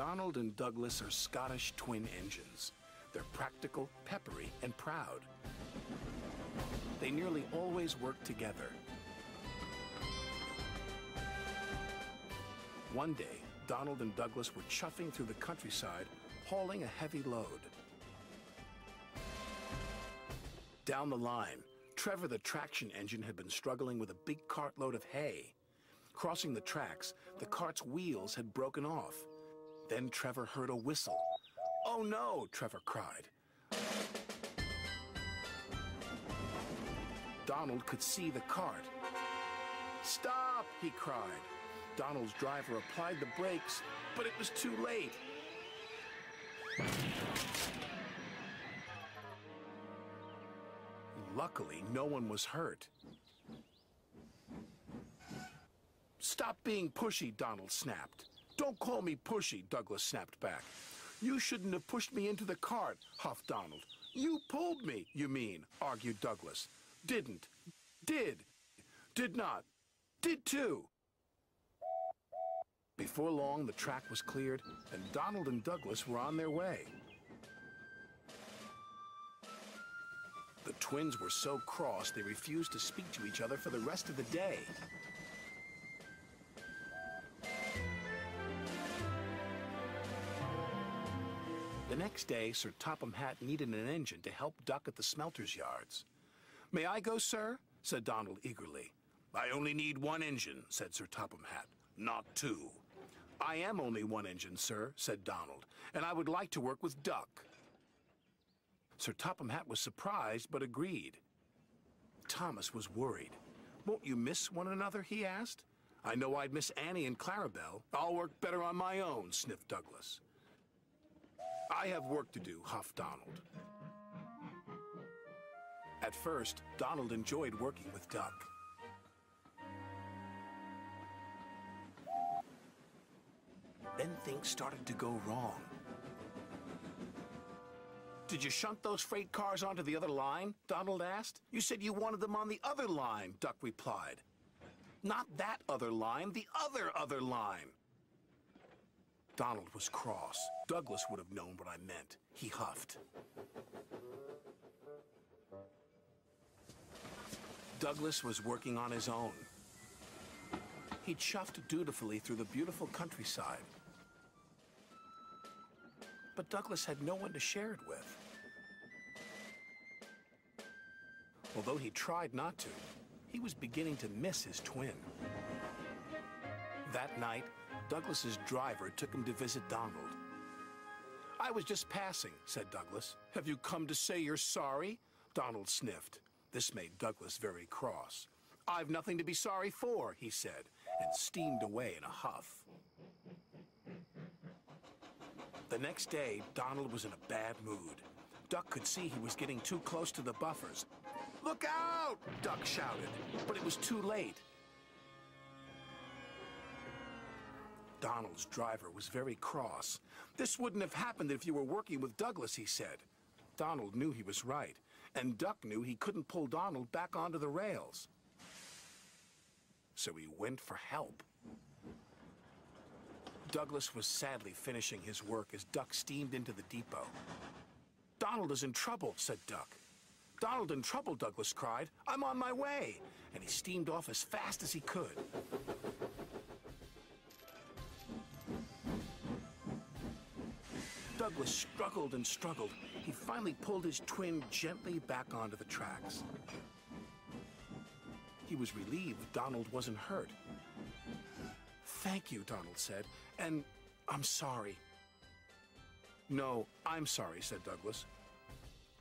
Donald and Douglas are Scottish twin engines. They're practical, peppery, and proud. They nearly always work together. One day, Donald and Douglas were chuffing through the countryside, hauling a heavy load. Down the line, Trevor the traction engine had been struggling with a big cartload of hay. Crossing the tracks, the cart's wheels had broken off. Then Trevor heard a whistle. "Oh no!" Trevor cried. Donald could see the cart. "Stop!" he cried. Donald's driver applied the brakes, but it was too late. Luckily, no one was hurt. "Stop being pushy," Donald snapped. "Don't call me pushy," Douglas snapped back. "You shouldn't have pushed me into the cart," huffed Donald. "You pulled me, you mean," argued Douglas. "Didn't. Did. Did not. Did too." Before long, the track was cleared, and Donald and Douglas were on their way. The twins were so cross they refused to speak to each other for the rest of the day. The next day, Sir Topham Hatt needed an engine to help Duck at the smelter's yards. "May I go, sir?" said Donald eagerly. "I only need one engine," said Sir Topham Hatt, "not two." "I am only one engine, sir," said Donald, "and I would like to work with Duck." Sir Topham Hatt was surprised, but agreed. Thomas was worried. "Won't you miss one another?" he asked. "I know I'd miss Annie and Clarabelle. I'll work better on my own," sniffed Douglas. "I have work to do," huffed Donald. At first, Donald enjoyed working with Duck. Then things started to go wrong. "Did you shunt those freight cars onto the other line?" Donald asked. "You said you wanted them on the other line," Duck replied. "Not that other line, the other line." Donald was cross. Douglas would have known what I meant. He huffed. Douglas was working on his own. He chuffed dutifully through the beautiful countryside. But Douglas had no one to share it with. Although he tried not to, he was beginning to miss his twin. That night, Douglas's driver took him to visit Donald. "I was just passing," said Douglas. "Have you come to say you're sorry?" Donald sniffed. This made Douglas very cross. "I've nothing to be sorry for," he said, and steamed away in a huff. The next day, Donald was in a bad mood. Duck could see he was getting too close to the buffers. "Look out!" Duck shouted, but it was too late. Donald's driver was very cross. "This wouldn't have happened if you were working with Douglas," he said. Donald knew he was right, and Duck knew he couldn't pull Donald back onto the rails. So he went for help. Douglas was sadly finishing his work as Duck steamed into the depot. "Donald is in trouble," said Duck. "Donald in trouble," Douglas cried. "I'm on my way." And he steamed off as fast as he could. Douglas struggled and struggled. He finally pulled his twin gently back onto the tracks. He was relieved Donald wasn't hurt. "Thank you," Donald said, "and I'm sorry." "No, I'm sorry," said Douglas.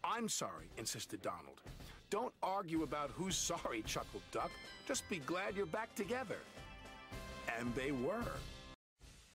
"I'm sorry," insisted Donald. "Don't argue about who's sorry," chuckled Duck. "Just be glad you're back together." And they were.